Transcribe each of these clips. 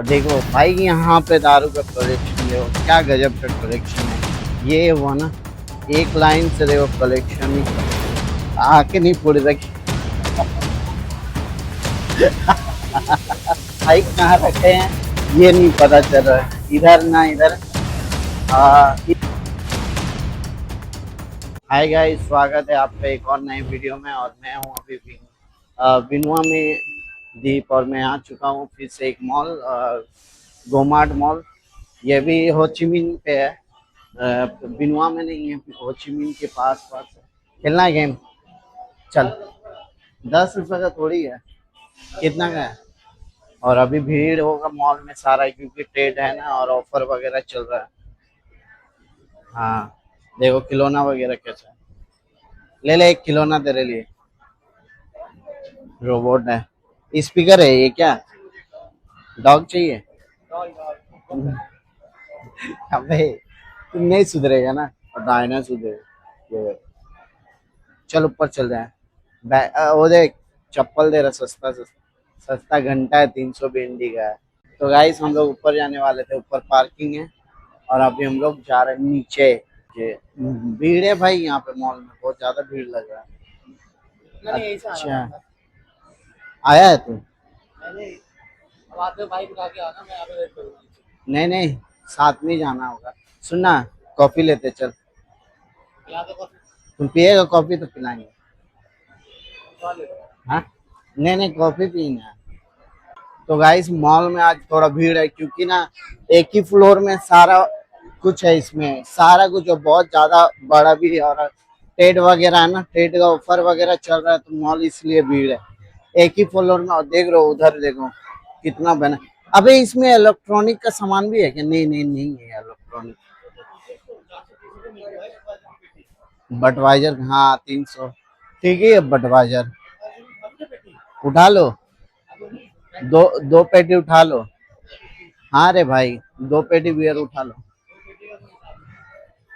देखो भाई यहाँ पे दारू का कलेक्शन देखो क्या गजब का कलेक्शन है। ये वो ना एक लाइन से देखो कलेक्शन ही आके नहीं पूरी रखी। भाई कहाँ रखे हैं ये नहीं पता चल रहा है, इधर ना इधर। हाँ। हाय गाइस, स्वागत है आपका एक और नए वीडियो में। और मैं हूँ अभी भी बिनुआ में दीप, और मैं आ चुका हूँ फिर से एक मॉल, गोमार्ट मॉल। ये भी हो ची मिन पे है, बिनुआ में नहीं है, हो ची मिन के पास है। खेलना है गेम? चल। 10 रुपए का थोड़ी है, कितना का है? और अभी भीड़ होगा मॉल में सारा, क्योंकि ट्रेड है ना और ऑफर वगैरह चल रहा है। हाँ, देखो खिलौना वगैरह कैसा है। ले ले, एक खिलौना तेरे लिए। रोबोट है, स्पीकर है ये क्या? डॉग चाहिए? अबे तुम नहीं सुधरेगा ना, और डायना सुधरे। ये चल ऊपर चल रहे हैं। वो देख, चप्पल दे रहा सस्ता सस्ता। सस्ता घंटा है, 300 बेंडी का है। तो गाइस हम लोग ऊपर जाने वाले थे, ऊपर पार्किंग है, और अभी हम लोग जा रहे हैं नीचे। ये भीड़ है भाई, यहाँ पे मॉल में बहुत ज्यादा भीड़ लग रहा है। अच्छा, आया है तू? नहीं नहीं, साथ में ही जाना होगा। सुनना, कॉफी लेते चल। तुम पिएगा कॉफी तो पिलाएंगे। हाँ, नहीं नहीं, कॉफी पीना है। तो गाइस मॉल में आज थोड़ा भीड़ है, क्योंकि ना एक ही फ्लोर में सारा कुछ है, इसमें सारा कुछ है, बहुत ज्यादा बड़ा भी है। और ट्रेड वगैरह है ना, ट्रेड का ऑफर वगैरह चल रहा है, तो मॉल इसलिए भीड़ है एक ही फ्लोर में। और देख रहे हो उधर, देखो कितना बना। अबे इसमें इलेक्ट्रॉनिक का सामान भी है क्या? नहीं नहीं नहीं है इलेक्ट्रॉनिक। बटवाइजर, हाँ 300। ठीक है, बटवाइजर उठा लो। दो दो पेटी उठा लो। हाँ रे भाई, 2 पेटी बियर उठा लो।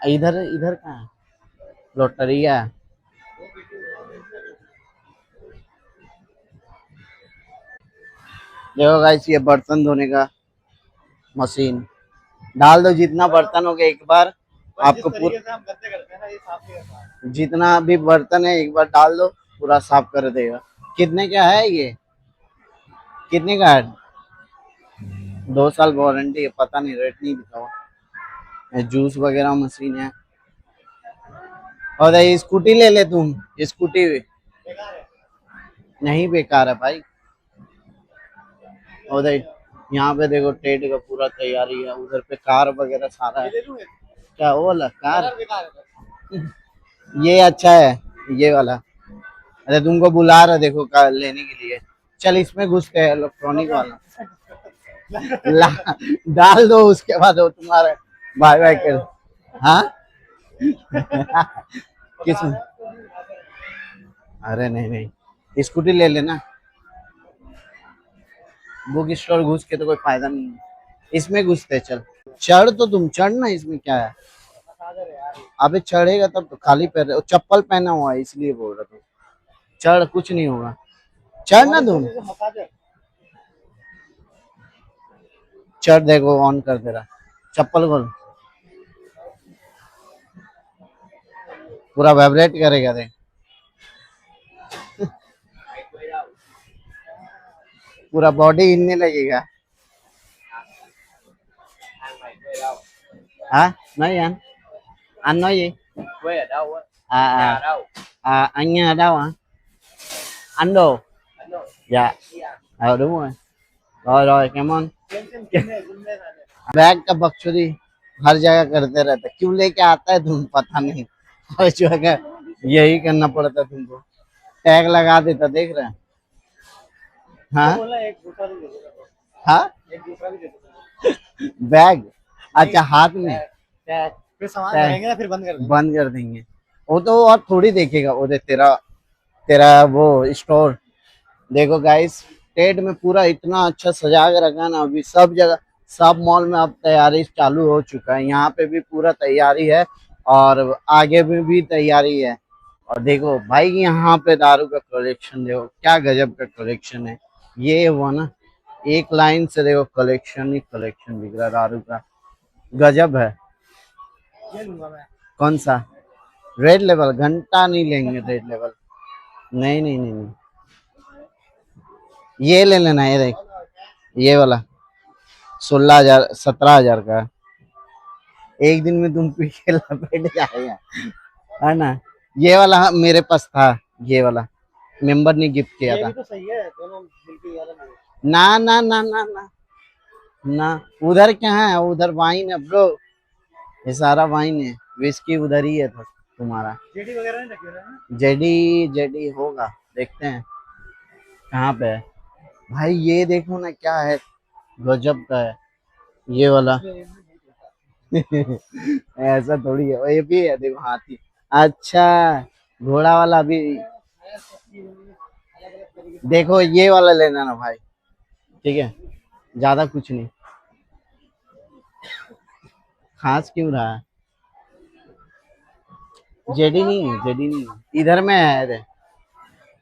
इधर इधर कहाँ है? लोटरिया। देखो गाइस, ये बर्तन धोने का मशीन। डाल दो जितना बर्तन हो गया एक बार, आपको पूरा जितना भी बर्तन है एक बार डाल दो, पूरा साफ कर देगा। कितने का है ये? कितने का है? 2 साल वारंटी है, पता नहीं, रेट नहीं दिखा हुआ। ये जूस वगैरह मशीन है। और ये स्कूटी ले ले तुम, स्कूटी भी नहीं बेकार है भाई। और यहाँ पे देखो ट्रेड का पूरा तैयारी है, उधर पे कार वगैरह सारा है। क्या वो वाला कार? ये अच्छा है, ये वाला। अरे तुमको बुला रहा, देखो कार लेने के लिए। चल इसमें घुसते हैं, इलेक्ट्रॉनिक वाला। ला, डाल दो, उसके बाद वो तुम्हारा बाय बाय कर। हाँ। किस में? अरे नहीं नहीं, स्कूटी ले लेना। बुक स्टोर घुस के तो कोई फायदा नहीं है, इसमें घुसते चल। चढ़ तो तुम, चढ़ना, इसमें क्या है? अबे चढ़ेगा तब तो। खाली पैर, चप्पल पहना हुआ है इसलिए बोल रहा था। चढ़, कुछ नहीं होगा, चढ़ना तुम। चढ़, देखो ऑन कर दे रहा। चप्पल खोल, पूरा वाइब्रेट करेगा देख। पूरा बॉडी हिलने लगेगा। Hả? Nói gì anh? Anh nói gì? Quê ở đâu á? À Nhà ở à, đâu? anh ở đâu hả? Anh Đồ. Ấn Độ. Dạ. Dạ. Đúng rồi. Rồi rồi, cảm ơn। Zoom lên này. Bag का बकचोदी हर जगह करते रहते, क्यों लेके आता है तुम पता नहीं। हर जगह यही करना पड़ता तुमको। टैग लगा देता, देख रहे हैं। हाँ बोला एक दूसरा भी दे दो। हाँ, एक दूसरा भी दे दो। बैग। अच्छा, हाथ में टैग फिर सामान टैग रहेंगे ना, फिर बंद कर देंगे। बंद कर देंगे। वो तो और थोड़ी देखेगा, वो दे तेरा तेरा वो स्टोर। देखो गाइस, टेड में पूरा इतना अच्छा सजा के रखा है ना, अभी सब जगह सब मॉल में अब तैयारी चालू हो चुका है। यहाँ पे भी पूरा तैयारी है, और आगे में भी तैयारी है। और देखो भाई यहाँ पे दारू का कलेक्शन देखो क्या गजब का कलेक्शन है। ये वो ना एक लाइन से देखो कलेक्शन ही कलेक्शन दिख रहा है दारू का, गजब है। ये लूंगा मैं। कौन सा? Red level? घंटा नहीं लेंगे रेड लेवल। नहीं नहीं नहीं नहीं, ये ले लेना, ये देख, ये वाला 16,000 17,000 का है। एक दिन में तुम पी के लपेट जाएगा, है ना। ये वाला मेरे पास था, ये वाला मेंबर ने गिफ्ट किया ये था। भी तो सही है, दोनों मिलके यार लगे। ना ना ना ना ना ना, उधर क्या है, उधर वाइन है ब्रो, ये सारा वाइन है, विस्की उधर ही है तो तुम्हारा। जेडी वगैरह नहीं रखे हुए हैं ना? जेडी जेडी होगा, देखते हैं कहाँ पे है। भाई ये देखो ना क्या है, गजब का है ये वाला। ऐसा थोड़ी है, ये भी है देखो हाथी। अच्छा, घोड़ा वाला भी देखो, ये वाला लेना ना भाई, ठीक है, ज्यादा कुछ नहीं, खास क्यों रहा है। जेडी नहीं है, जेडी नहीं है, इधर में है, अरे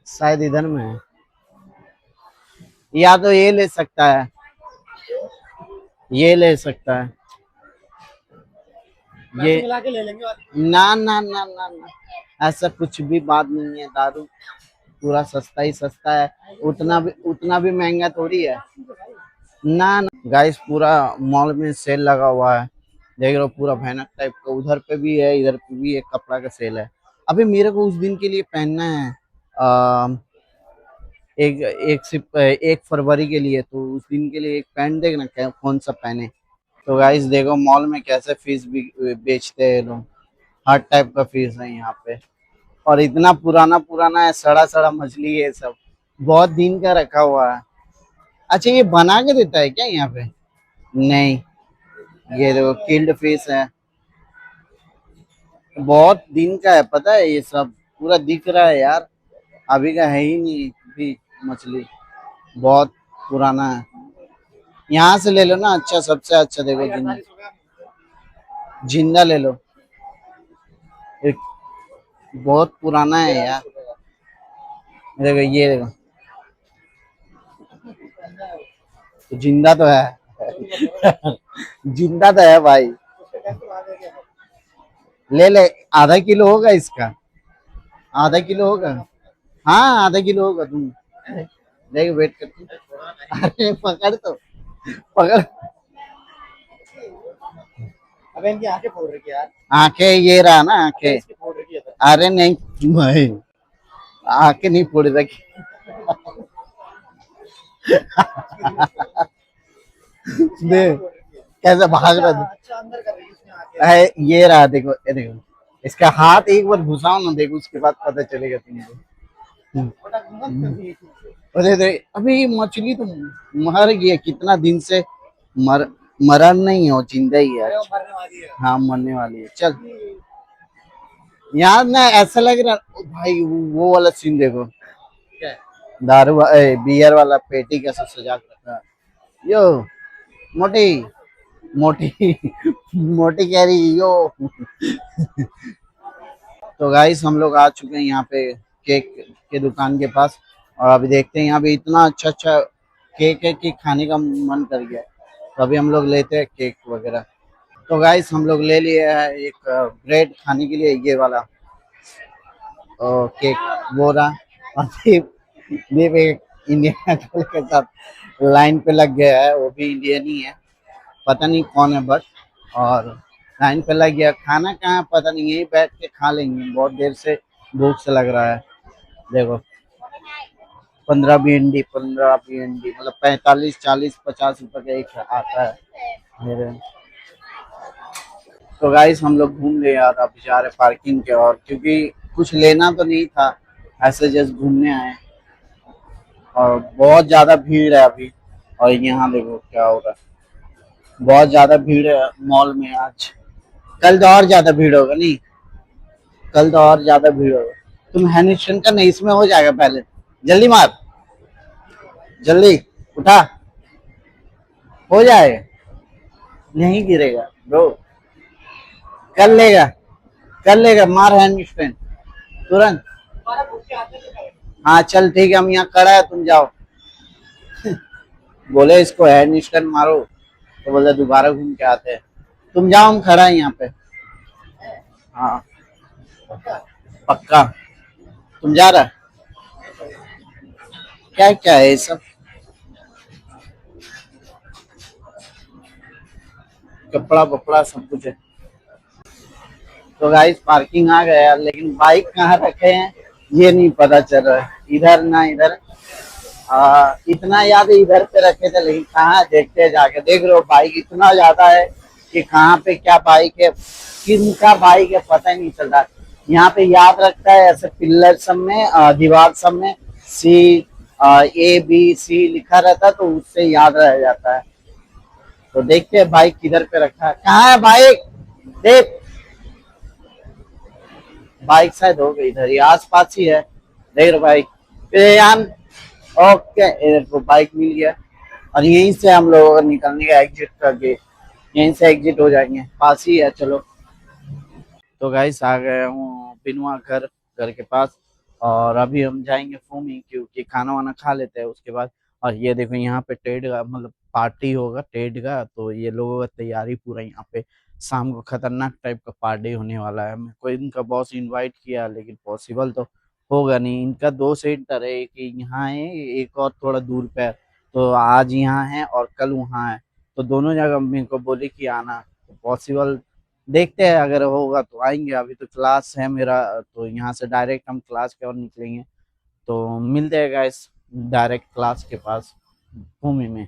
शायद इधर में है, या तो ये ले सकता है, ये ले सकता है, ये मिला के ले लेंगे और ना ना ना ना ना, ऐसा कुछ भी बात नहीं है, दारू पूरा सस्ता ही सस्ता है, उतना भी महंगा थोड़ी है। ना ना गाइस, पूरा मॉल में सेल लगा हुआ है, देख रहे हो, पूरा भयानक टाइप का, उधर पे भी है, इधर पे भी एक कपड़ा का सेल है। अभी मेरे को उस दिन के लिए पहनना है, एक एक सिर्फ 1 फरवरी के लिए, तो उस दिन के लिए एक पैंट देखना कौन सा पहने। तो गाइस देखो मॉल में कैसे फिश भी बेचते हैं लोग, हर टाइप का फिश है यहाँ पे, और इतना पुराना पुराना है, सड़ा सड़ा मछली है सब, बहुत दिन का रखा हुआ है। अच्छा, ये बना के देता है क्या यहाँ पे? नहीं, ये देखो किल्ड फिश है, बहुत दिन का है, पता है, ये सब पूरा दिख रहा है यार, अभी का है ही नहीं भी मछली, बहुत पुराना है। यहाँ से ले लो ना, अच्छा, सबसे अच्छा देखो जिंदा, जिंदा ले लो, एक बहुत पुराना है यार, देखो ये देखो, तो जिंदा तो है। जिंदा तो है भाई, ले ले, आधा किलो होगा इसका, आधा किलो होगा, हाँ आधा किलो होगा, तुम देख वेट कर। अरे पकड़ तो, पकड़, अब इनकी आंखें फोड़ रखी है यार। आंखें, ये रहा ना आंखें, इसकी फोड़ रखी है तो। अरे नहीं भाई, आंखें नहीं फोड़ रखी। दे कैसे भाग रहा है, अच्छा अंदर कर रही है इसमें आंखें। ये रहा, देखो ये देखो, इसका हाथ एक बार घुसाओ ना, देखो उसके बाद पता चलेगा तुमको। अरे अरे, अभी ये मछली तो मर गया कितना दिन से, मरा नहीं हो, जिंदा ही है। अरे वो मरने वाली है। हाँ मरने वाली है, चल। यार ना ऐसा लग रहा ओ भाई, वो वाला सीन देखो, क्या है? बियर वाला पेटी कैसे सजा के रखा है। यो मोटी, मोटी, मोटी कह रही यो। तो गाइस हम लोग आ चुके हैं यहाँ पे केक के दुकान के पास, और अभी देखते हैं यहाँ पे इतना अच्छा अच्छा केक है कि खाने का मन कर गया, तो अभी हम लोग लेते हैं केक वगैरह। तो गाइस हम लोग ले लिए हैं एक ब्रेड खाने के लिए, ये वाला और केक वो रहा, और दीप एक इंडियन कपल के साथ लाइन पे लग गया है, वो भी इंडियन ही है, पता नहीं कौन है बट, और लाइन पे लग गया, खाना कहाँ है पता नहीं, यहीं बैठ के खा लेंगे, बहुत देर से भूख से लग रहा है। देखो 15 BND मतलब 45 40 50 रुपए का एक आता है मेरे। तो गाइस हम लोग घूम गए यार, अब जा रहे पार्किंग के, और क्योंकि कुछ लेना तो नहीं था, ऐसे जस्ट घूमने आए, और बहुत ज्यादा भीड़ है अभी, और यहाँ देखो क्या हो रहा है, बहुत ज्यादा भीड़ है मॉल में आज, कल तो और ज्यादा भीड़ होगा, नहीं कल तो और ज्यादा भीड़ होगा। तुम हैनिशन का नहीं, इसमें हो जाएगा, पहले जल्दी मार, जल्दी उठा, हो जाएगा, नहीं गिरेगा ब्रो, कर लेगा, कर लेगा, मार हैंड तुरंत। हाँ चल ठीक है, हम यहाँ खड़ा है, तुम जाओ। बोले इसको हैंड स्टैंड मारो, तो बोले दोबारा घूम के आते हैं। तुम जाओ, हम खड़ा है यहाँ पे। हाँ पक्का। तुम जा रहा है? क्या क्या है ये सब? कपड़ा वपड़ा सब कुछ है। तो गाइस पार्किंग आ गया, लेकिन बाइक कहाँ रखे हैं ये नहीं पता चल रहा है। इधर ना इधर, इतना याद है इधर पे रखे थे, लेकिन कहाँ देखते हैं जाके। देख रहे हो बाइक इतना ज्यादा है कि कहाँ पे क्या बाइक है, किन का बाइक है पता ही नहीं चल रहा। यहाँ पे याद रखता है ऐसे पिलर सब में, दीवार सब में सी, ABC लिखा रहता है, तो उससे याद रह जाता है। तो देखते हैं बाइक किधर पे रखा है। कहाँ है बाइक? देख, बाइक शायद हो गई इधर ही आस पास ही है। देख रहे बाइक यान। ओके, इधर को बाइक मिल गया। और यहीं से हम लोगों को निकलने का एग्जिट करके, यहीं से एग्जिट हो जाएंगे, पास ही है। चलो, तो गाइस आ गया हूँ बिनवा घर, घर के पास। और अभी हम जाएंगे फूमी, क्योंकि खाना वाना खा लेते हैं उसके बाद। और ये देखो यहाँ पे टेड का मतलब पार्टी होगा टेड का, तो ये लोगों का तैयारी पूरा यहाँ पे। शाम को खतरनाक टाइप का पार्टी होने वाला है। मेरे को इनका बॉस इनवाइट किया, लेकिन पॉसिबल तो होगा नहीं। इनका दो सेंटर है, एक यहाँ है, एक और थोड़ा दूर पे है। तो आज यहाँ है और कल वहाँ है, तो दोनों जगह मेरे को बोले कि आना। तो पॉसिबल देखते हैं, अगर होगा तो आएंगे। अभी तो क्लास है मेरा, तो यहाँ से डायरेक्ट हम क्लास के और निकलेंगे। तो मिलते हैं गाइस डायरेक्ट क्लास के पास भूमि में।